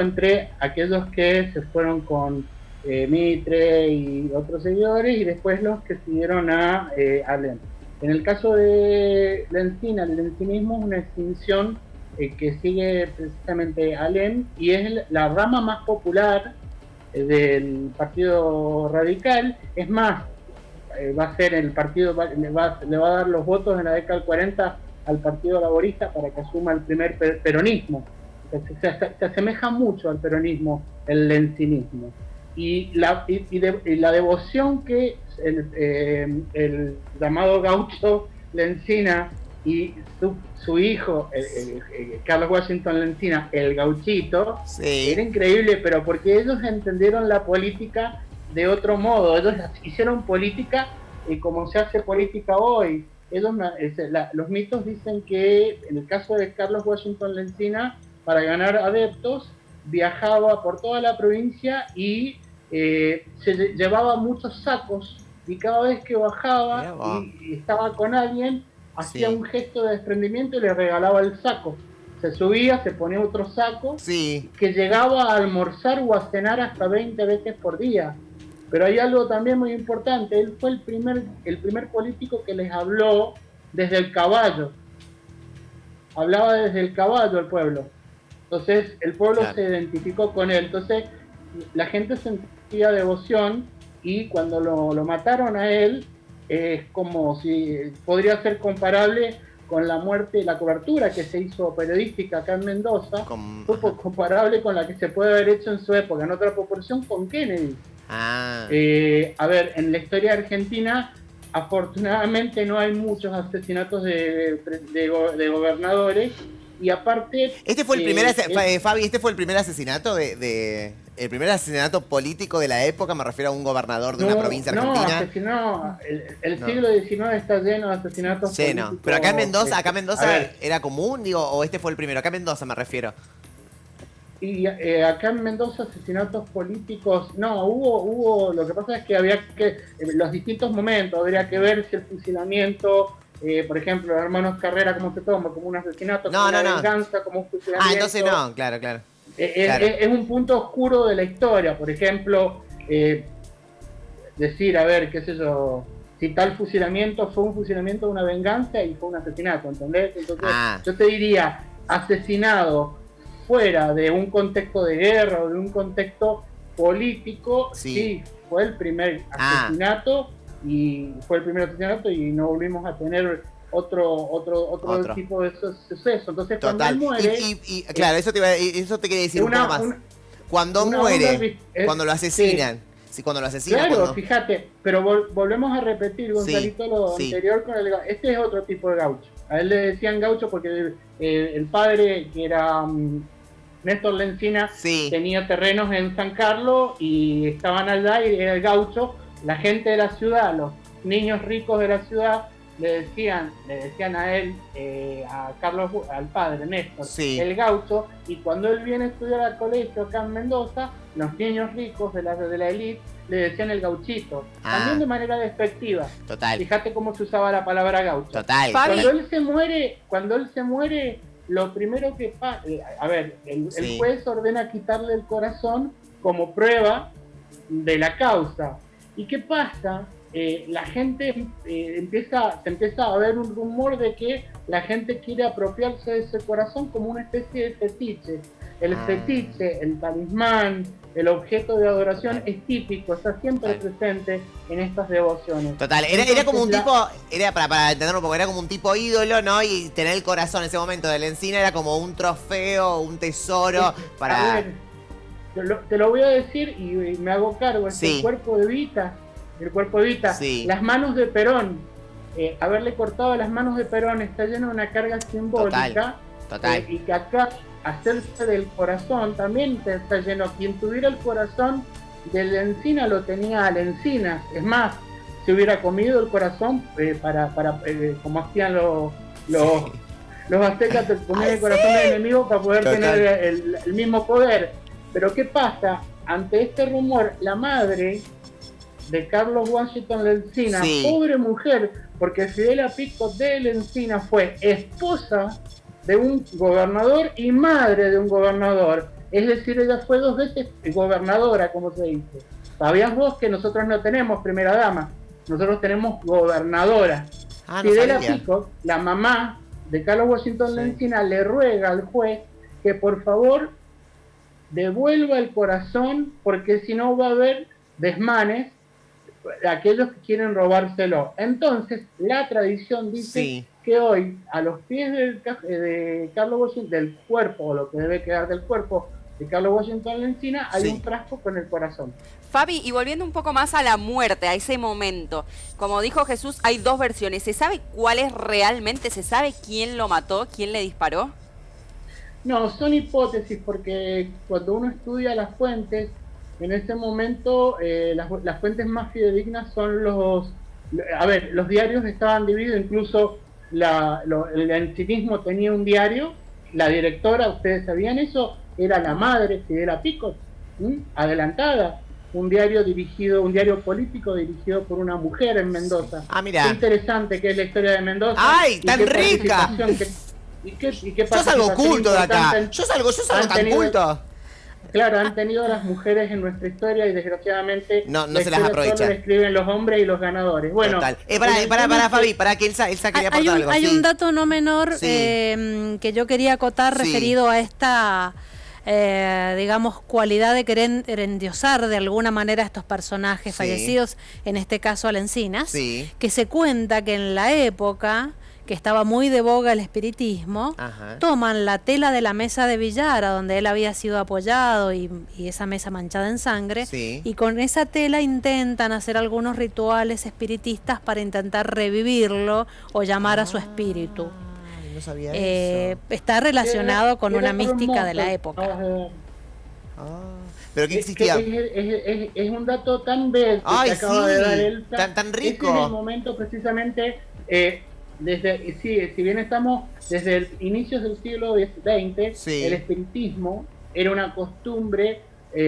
S4: entre aquellos que se fueron con Mitre y otros seguidores, y después los que siguieron a Alem. En el caso de Lencinas, el lencinismo es una extinción que sigue precisamente Alem, y es la rama más popular del Partido Radical. Es más, va a ser el partido, le va a dar los votos en la década del 40 al Partido Laborista para que asuma el primer peronismo. se asemeja mucho al peronismo, el lencinismo. Y la devoción que el llamado gaucho Lencina y su hijo, Carlos Washington Lencina, el gauchito,
S1: Sí.
S4: era increíble, pero porque ellos entendieron la política de otro modo. Ellos hicieron política como se hace política hoy. Los mitos dicen que en el caso de Carlos Washington Lencina, para ganar adeptos, viajaba por toda la provincia y se llevaba muchos sacos, y cada vez que bajaba y estaba con alguien, hacía un gesto de desprendimiento y le regalaba el saco. Se subía, se ponía otro saco, que llegaba a almorzar o a cenar hasta 20 veces por día. Pero hay algo también muy importante: él fue el primer político que les habló desde el caballo. Hablaba desde el caballo al pueblo. Entonces el pueblo se identificó con él. Entonces la gente sentía devoción, y cuando lo mataron a él, es como si podría ser comparable con la muerte, la cobertura que se hizo periodística acá en Mendoza, fue comparable con la que se puede haber hecho en su época, en otra proporción, con Kennedy. A ver, en la historia argentina, afortunadamente no hay muchos asesinatos de gobernadores, y aparte...
S1: Este fue el primer, Fabi, este fue el primer asesinato el primer asesinato político de la época, me refiero a un gobernador de una provincia argentina.
S4: El siglo XIX está lleno de asesinatos políticos.
S1: Pero acá en Mendoza era común, digo, o este fue el primero, acá en Mendoza me refiero.
S4: Y acá en Mendoza asesinatos políticos, no, hubo, lo que pasa es que había que, en los distintos momentos, habría que ver si el fusilamiento, por ejemplo, los hermanos Carrera, ¿cómo se toma? Como un asesinato, como una venganza, como un fusilamiento.
S1: Entonces no, claro.
S4: Es un punto oscuro de la historia. Por ejemplo, decir, a ver, qué sé yo, si tal fusilamiento fue un fusilamiento, una venganza, y fue un asesinato, ¿entendés? Entonces yo te diría, asesinado fuera de un contexto de guerra o de un contexto político, sí fue el primer asesinato, y no volvimos a tener otro tipo de suceso. Entonces, cuando él muere...
S1: claro, eso te quería decir un poco más. Cuando muere, cuando lo asesinan. Sí, cuando lo asesinan.
S4: Claro, fíjate, pero volvemos a repetir, Gonzalito, lo anterior con el gaucho. Este es otro tipo de gaucho. A él le decían gaucho porque el padre, que era Néstor Lencina, tenía terrenos en San Carlos y estaban allá, y era el gaucho. La gente de la ciudad, los niños ricos de la ciudad, le decían a él, a Carlos, al padre Néstor, el gaucho. Y cuando él viene a estudiar al colegio acá en Mendoza, los niños ricos de la élite le decían el gauchito, también de manera despectiva. Fíjate cómo se usaba la palabra gaucho. Cuando él se muere, lo primero que pasa, el juez ordena quitarle el corazón como prueba de la causa. ¿Y qué pasa? La gente se empieza a ver un rumor de que la gente quiere apropiarse de ese corazón como una especie de fetiche. El fetiche, el talismán, el objeto de adoración es típico, está siempre presente en estas devociones.
S1: Era como un tipo, para entenderlo un poco, era como un tipo ídolo, ¿no? Y tener el corazón en ese momento de Lencina era como un trofeo, un tesoro para...
S4: A ver, te lo voy a decir y me hago cargo, el cuerpo de Evita, las manos de Perón, haberle cortado las manos de Perón está lleno de una carga simbólica. Y que acá hacerse del corazón también está lleno. Quien tuviera el corazón de Lencina lo tenía a Lencinas. Es más, se hubiera comido el corazón para como hacían los aztecas, te comían el corazón del enemigo para poder tener el mismo poder. Pero ¿qué pasa? Ante este rumor, la madre de Carlos Washington Lencina, pobre mujer, porque Fidela Pico de Lencina fue esposa de un gobernador y madre de un gobernador. Es decir, ella fue 2 veces gobernadora, como se dice. ¿Sabías vos que nosotros no tenemos primera dama? Nosotros tenemos gobernadora. Fidela Pico, la mamá de Carlos Washington Lencina, le ruega al juez que por favor devuelva el corazón, porque si no va a haber desmanes de aquellos que quieren robárselo. Entonces, la tradición dice que hoy, a los pies de Carlos Washington, del cuerpo, o lo que debe quedar del cuerpo de Carlos Washington Lencina, hay un frasco con el corazón.
S3: Fabi, y volviendo un poco más a la muerte, a ese momento, como dijo Jesús, hay dos versiones. ¿Se sabe cuál es realmente? ¿Se sabe quién lo mató? ¿Quién le disparó?
S4: No, son hipótesis, porque cuando uno estudia las fuentes, en ese momento las fuentes más fidedignas son los diarios estaban divididos, incluso el lencinismo tenía un diario, la directora, ¿ustedes sabían eso? Era la madre, Fidela Picot, adelantada, un diario político dirigido por una mujer en Mendoza.
S1: Ah, mira.
S4: Qué interesante que es la historia de Mendoza.
S1: ¡Ay, tan rica!
S4: ¿Y qué
S1: Yo salgo culto de acá. Yo salgo tan culto.
S4: Claro, han tenido las mujeres en nuestra historia y desgraciadamente
S1: no se las aprovecha.
S4: Solo escriben los hombres y los ganadores. Bueno,
S1: para Fabi, para que Elsa quería aportar algo.
S2: Hay un dato no menor que yo quería acotar referido a esta, digamos, cualidad de querer endiosar de alguna manera a estos personajes fallecidos, en este caso a Lencinas, que se cuenta que en la época que estaba muy de boga el espiritismo, toman la tela de la mesa de billar a donde él había sido apoyado y esa mesa manchada en sangre, y con esa tela intentan hacer algunos rituales espiritistas para intentar revivirlo o llamar a su espíritu.
S1: No sabía eso.
S2: Está relacionado con una mística de la época.
S1: ¿Pero qué existía?
S4: Es un dato tan bello que acaba de dar Elsa.
S1: Tan rico.
S4: Este es el momento precisamente... si bien estamos desde el inicios del siglo XX, el espiritismo era una costumbre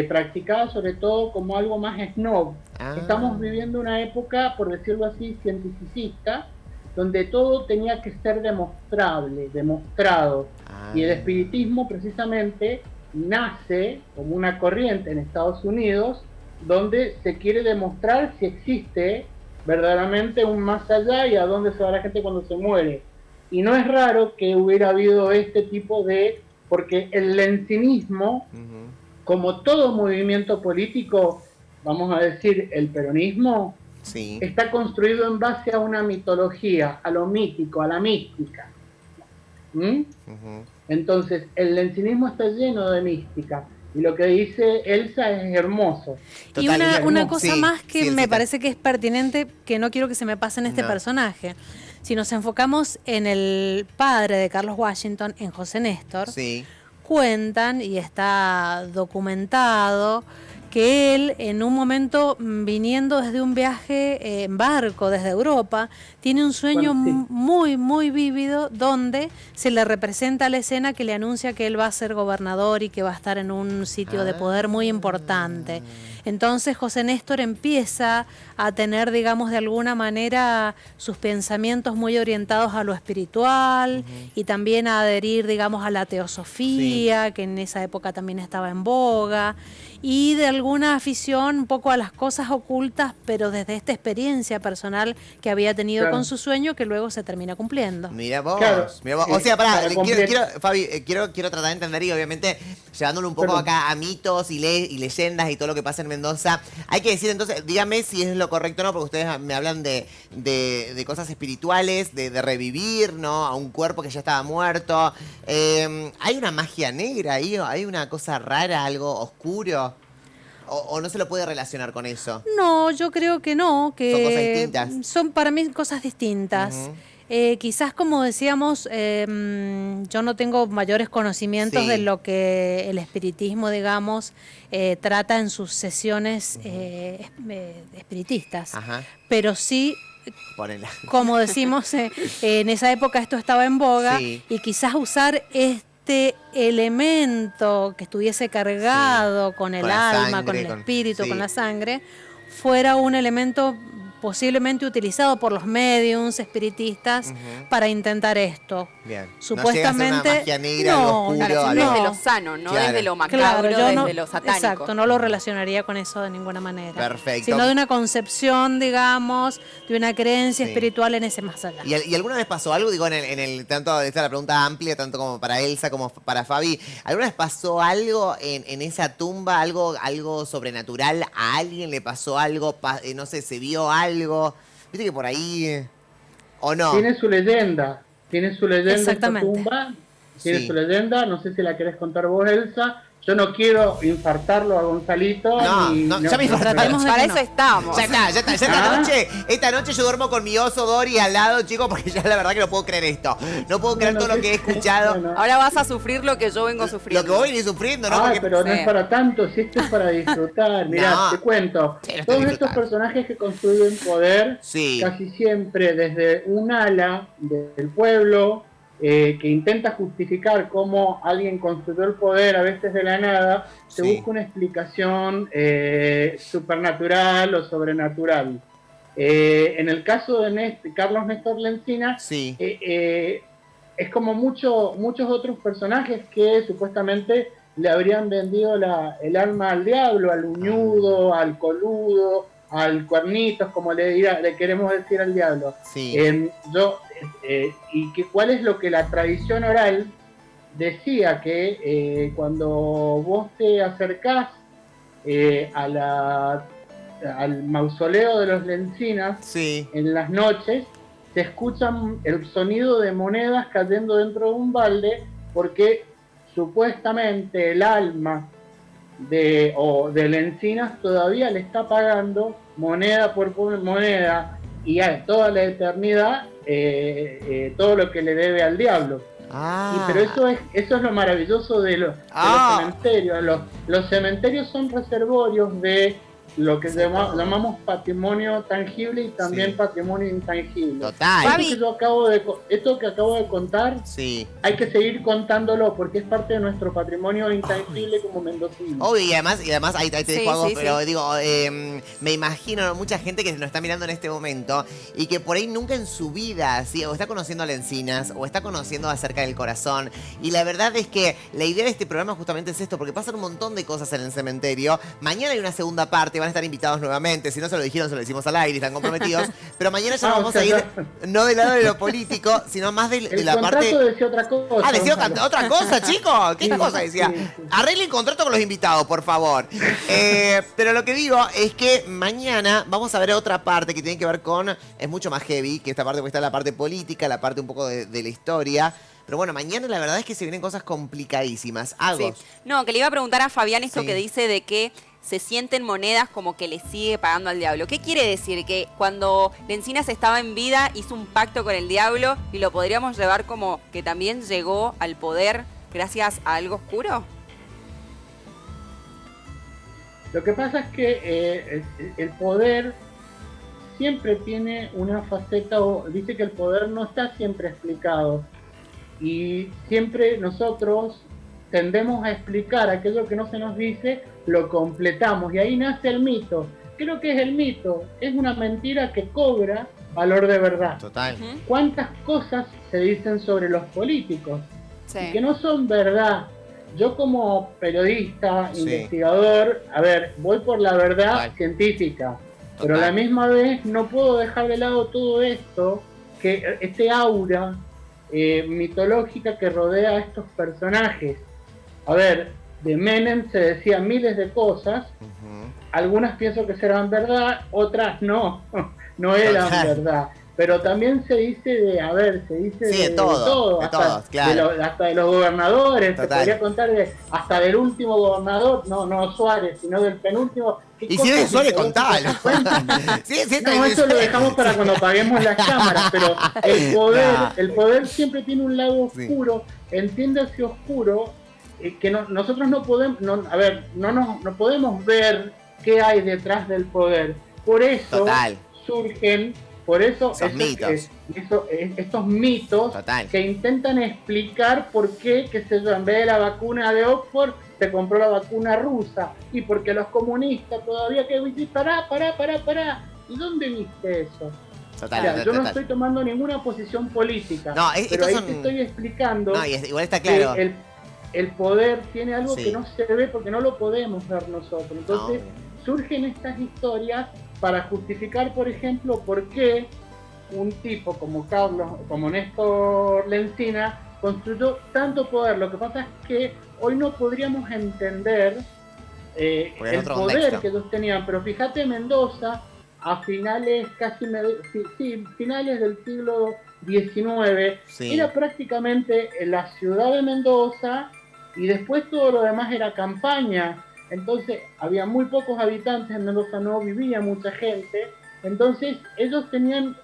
S4: practicada sobre todo como algo más snob. Estamos viviendo una época, por decirlo así, cientificista, donde todo tenía que ser demostrado. Y el espiritismo precisamente nace como una corriente en Estados Unidos, donde se quiere demostrar si existe verdaderamente un más allá y a dónde se va la gente cuando se muere. Y no es raro que hubiera habido este tipo porque el lencinismo, como todo movimiento político, vamos a decir el peronismo, está construido en base a una mitología, a lo mítico, a la mística. Entonces, el lencinismo está lleno de mística. Y lo que dice Elsa es hermoso.
S2: Y una cosa más que me parece que es pertinente, que no quiero que se me pase en este personaje. Si nos enfocamos en el padre de Carlos Washington, en José Néstor, cuentan, y está documentado, que él en un momento viniendo desde un viaje en barco desde Europa, tiene un sueño muy, muy vívido donde se le representa la escena que le anuncia que él va a ser gobernador y que va a estar en un sitio de poder muy importante. Entonces José Néstor empieza a tener, digamos, de alguna manera sus pensamientos muy orientados a lo espiritual y también a adherir, digamos, a la teosofía, que en esa época también estaba en boga, y de alguna afición un poco a las cosas ocultas, pero desde esta experiencia personal que había tenido con su sueño, que luego se termina cumpliendo.
S1: Mira vos. O sea, Fabi, quiero tratar de entender, y obviamente llevándolo un poco acá a mitos y leyendas y todo lo que pasa en Mendoza. Hay que decir entonces, dígame si es lo correcto o no, porque ustedes me hablan de cosas espirituales, de revivir, ¿no? A un cuerpo que ya estaba muerto. ¿Hay una magia negra ahí? ¿Hay una cosa rara, algo oscuro? ¿O no se lo puede relacionar con eso?
S2: No, yo creo que no. Que
S1: ¿son cosas distintas?
S2: Son para mí cosas distintas. Quizás, como decíamos, yo no tengo mayores conocimientos de lo que el espiritismo, digamos, trata en sus sesiones espiritistas. Pero sí, como decimos, en esa época esto estaba en boga y quizás usar este elemento que estuviese cargado con el alma, sangre, con el espíritu, con la sangre, fuera un elemento posiblemente utilizado por los mediums espiritistas para intentar esto.
S1: Bien.
S2: Supuestamente
S1: no llega a ser una magia negra, algo oscuro,
S3: desde lo sano, no desde lo macabro, desde lo satánico.
S2: Exacto, no lo relacionaría con eso de ninguna manera.
S1: Perfecto.
S2: Sino de una concepción, digamos, de una creencia espiritual en ese más allá.
S1: ¿Y alguna vez pasó algo? Digo, tanto esta es la pregunta amplia, tanto como para Elsa como para Fabi. ¿Alguna vez pasó algo en esa tumba, algo sobrenatural? ¿A alguien le pasó algo? No sé, ¿se vio algo? ¿Viste que por ahí o no?
S4: Tiene su leyenda. Tiene su leyenda esta
S2: Exactamente.
S4: tumba, tiene
S1: Sí.
S4: su leyenda, no sé si la querés contar vos, Elsa. Yo no quiero infartarlo a Gonzalito.
S1: No, ya me infartaste.
S2: Tratemos de
S3: Para
S2: que
S3: eso
S2: no.
S3: estamos.
S1: Ya está.
S4: Ah.
S1: Esta noche yo duermo con mi oso Dory al lado, chicos, porque ya la verdad que no puedo creer esto. No puedo creer todo lo que he escuchado.
S4: Bueno.
S3: Ahora vas a sufrir lo que yo vengo
S1: Lo
S3: sufriendo.
S1: que voy a ir sufriendo, ¿no?
S4: Ay,
S1: Porque-
S4: pero no
S3: Sí.
S4: es para tanto, si esto es para disfrutar. Mirá,
S1: No.
S4: te cuento.
S1: Sí, lo estoy
S4: Todos estos
S1: disfrutando.
S4: personajes que construyen poder,
S1: Sí.
S4: casi siempre desde un ala del pueblo, que intenta justificar cómo alguien construyó el poder, a veces de la nada, se
S1: Sí.
S4: busca una explicación supernatural o sobrenatural. En el caso de Carlos Néstor Lencina,
S1: Sí.
S4: es como muchos otros personajes que supuestamente le habrían vendido el alma al diablo, al uñudo, al coludo, al cuernitos, como le queremos decir al diablo.
S1: Sí.
S4: ¿Cuál es lo que la tradición oral decía? Que cuando vos te acercás al mausoleo de los Lencinas,
S1: Sí.
S4: en las noches se escuchan el sonido de monedas cayendo dentro de un balde, porque supuestamente el alma de Lencinas todavía le está pagando moneda por moneda y a toda la eternidad todo lo que le debe al diablo.
S1: Ah.
S4: Pero eso es lo maravilloso de los cementerios. Los cementerios son reservorios de lo que llamamos patrimonio tangible y también
S1: Sí.
S4: patrimonio intangible.
S1: Total.
S3: Fabi.
S4: Esto que acabo de contar,
S1: Sí.
S4: hay que seguir contándolo porque es parte de nuestro patrimonio intangible como mendocinos.
S1: Obvio, y además ahí te
S3: Sí,
S1: dejo algo,
S3: sí,
S1: pero
S3: sí.
S1: digo, me imagino mucha gente que nos está mirando en este momento y que por ahí nunca en su vida, ¿sí? O está conociendo a Lencinas, o está conociendo acerca del corazón. Y la verdad es que la idea de este programa justamente es esto, porque pasan un montón de cosas en el cementerio. Mañana hay una segunda parte, van a estar invitados nuevamente. Si no se lo dijeron, se lo decimos al aire, están comprometidos. Pero mañana ya vamos a ir, no del lado de lo político, sino más de
S4: El
S1: la
S4: contrato
S1: parte...
S4: decía otra cosa.
S1: Decía
S4: Gonzalo.
S1: otra cosa, chicos. ¿Qué
S4: Sí,
S1: cosa decía?
S4: sí, sí.
S1: Arreglen contrato con los invitados, por favor. Pero lo que digo es que mañana vamos a ver otra parte que tiene que ver con... Es mucho más heavy que esta parte, porque está la parte política, la parte un poco de la historia. Pero bueno, mañana la verdad es que se vienen cosas complicadísimas. Hago.
S3: Sí. No, que le iba a preguntar a Fabián esto
S1: Sí.
S3: que dice de que se sienten monedas como que le sigue pagando al diablo. ¿Qué quiere decir? Que cuando Lencinas estaba en vida hizo un pacto con el diablo y lo podríamos llevar como que también llegó al poder gracias a algo oscuro.
S4: Lo que pasa es que el poder siempre tiene una faceta, dice que el poder no está siempre explicado y siempre nosotros tendemos a explicar aquello que no se nos dice, lo completamos y ahí nace el mito. ¿Qué es lo que es el mito? Es una mentira que cobra valor de verdad.
S1: Total.
S3: Ujú.
S4: ¿Cuántas cosas se dicen sobre los políticos
S3: Sí.
S4: y que no son verdad? Yo como periodista,
S1: Sí.
S4: investigador, voy por la verdad
S1: Total.
S4: científica, pero a
S1: Total.
S4: la misma vez no puedo dejar de lado todo esto, que este aura mitológica que rodea a estos personajes. De Menem se decían miles de cosas,
S1: Ujú.
S4: algunas pienso que serán verdad, otras no, no eran
S1: Total.
S4: verdad. Pero también se dice
S1: Sí, de todo, de
S4: hasta,
S1: todos, claro.
S4: hasta de los gobernadores, te
S1: Total.
S4: podría contar hasta del último gobernador, no Suárez, sino del penúltimo. ¿Qué
S1: Y si
S4: cosas
S1: es de Suárez,
S4: diferentes
S1: contalo.
S4: se cuentan?
S1: Sí,
S4: No, eso lo dejamos para cuando paguemos las cámaras, pero
S1: Nah.
S4: el poder siempre tiene un lado
S1: Sí.
S4: oscuro, entiéndase oscuro, que nosotros no podemos, no podemos ver qué hay detrás del poder. Por eso
S1: Total.
S4: surgen,
S1: Esos mitos.
S4: estos mitos
S1: Total.
S4: que intentan explicar por qué, qué sé yo, en vez de la vacuna de Oxford, se compró la vacuna rusa, y porque los comunistas todavía que dicen, pará, ¿y dónde viste eso?
S1: Total,
S4: O sea, yo no
S1: total.
S4: estoy tomando ninguna posición política,
S1: No,
S4: pero ahí
S1: estos
S4: te
S1: son-
S4: estoy explicando
S1: No, igual está claro.
S4: que el poder tiene algo
S1: Sí.
S4: que no se ve porque no lo podemos ver nosotros. Entonces surgen estas historias para justificar, por ejemplo, por qué un tipo como como Néstor Lencina construyó tanto poder. Lo que pasa es que hoy no podríamos entender
S1: Porque es
S4: el
S1: otro
S4: poder
S1: contexto.
S4: que ellos tenían, pero fíjate Mendoza, a finales, finales del siglo XIX, era prácticamente la ciudad de Mendoza y después todo lo demás era campaña. Entonces había muy pocos habitantes, en Mendoza no vivía mucha gente, entonces ellos tenían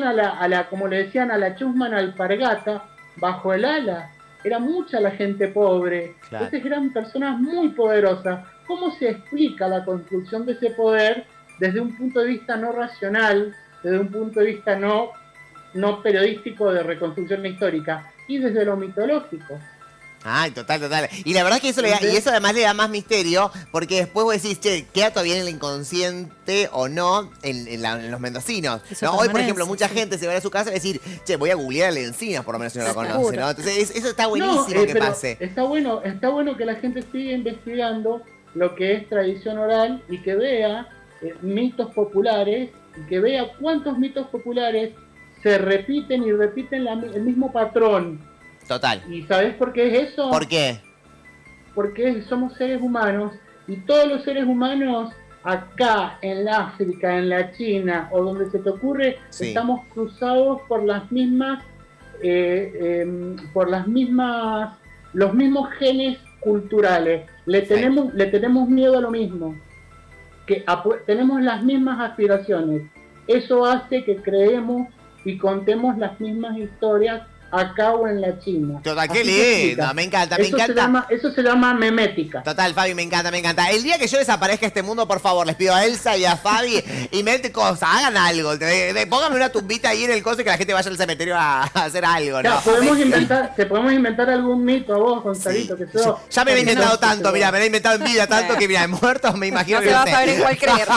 S4: a la, como le decían, a la chusma alpargata bajo el ala. Era mucha la gente pobre, entonces eran personas muy poderosas. ¿Cómo se explica la construcción de ese poder desde un punto de vista no racional, desde un punto de vista no periodístico de reconstrucción histórica, y desde lo mitológico?
S1: Ay, total. Y la verdad es que eso, y eso además le da más misterio, porque después vos decís, che, queda todavía en el inconsciente o no en los mendocinos, ¿no? Hoy, por ejemplo, mucha gente se va a su casa y va a decir, che, voy a googlear el Encinas, por lo menos si no lo conoce, ¿no? Entonces, eso está buenísimo que pase.
S4: Está bueno que la gente siga investigando lo que es tradición oral y que vea mitos populares, y que vea cuántos mitos populares se repiten y repiten el mismo patrón.
S1: Total.
S4: ¿Y sabes por qué es eso?
S1: ¿Por qué?
S4: Porque somos seres humanos y todos los seres humanos acá en la África, en la China o donde se te ocurre, estamos cruzados por las mismas, los mismos genes culturales. Le tenemos miedo a lo mismo, tenemos las mismas aspiraciones. Eso hace que creemos y contemos las mismas historias acá o en la China.
S1: Total, qué lindo, me encanta.
S4: Eso se llama memética.
S1: Total, Fabi, me encanta. El día que yo desaparezca de este mundo, por favor, les pido a Elsa y a Fabi, inventen cosas, hagan algo. Pónganme una tumbita ahí en el coso y que la gente vaya al cementerio a hacer algo, ¿no?
S4: Te podemos inventar algún mito a vos, Gonzalito, que
S1: ya me lo he inventado tanto, mira, me lo he inventado en vida tanto que, mira, en muertos me imagino que
S3: no se va a saber en cuál creer.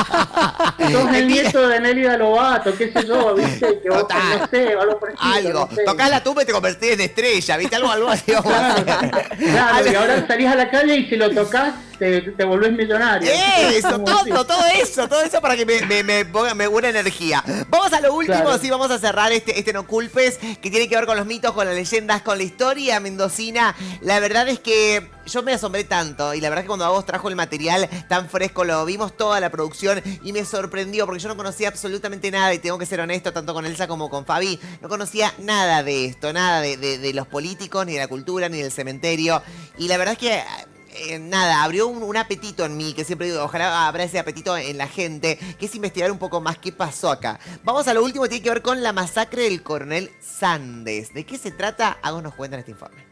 S4: Sos el nieto de Nelly Lovato, qué sé yo, viste, que vos no sé, algo por
S1: algo. Tocás la tumba y te convertís en estrella, ¿viste? Algo así.
S4: Claro, y ahora salís a la calle y si lo tocas te volvés millonario.
S1: Eso, todo eso para que me ponga buena energía. Vamos a lo último, sí, vamos a cerrar este No Culpes, que tiene que ver con los mitos, con las leyendas, con la historia mendocina. La verdad es que yo me asombré tanto, y la verdad es que cuando vos trajo el material tan fresco, lo vimos toda la producción y me sorprendió, porque yo no conocía absolutamente nada, y tengo que ser honesto, tanto con Elsa como con Fabi, no conocía nada de esto, nada de los políticos, ni de la cultura, ni del cementerio, y la verdad es que nada, abrió un apetito en mí, que siempre digo, ojalá abra ese apetito en la gente, que es investigar un poco más qué pasó acá. Vamos a lo último, tiene que ver con la masacre del coronel Sandes. ¿De qué se trata? Háganos cuenta en este informe.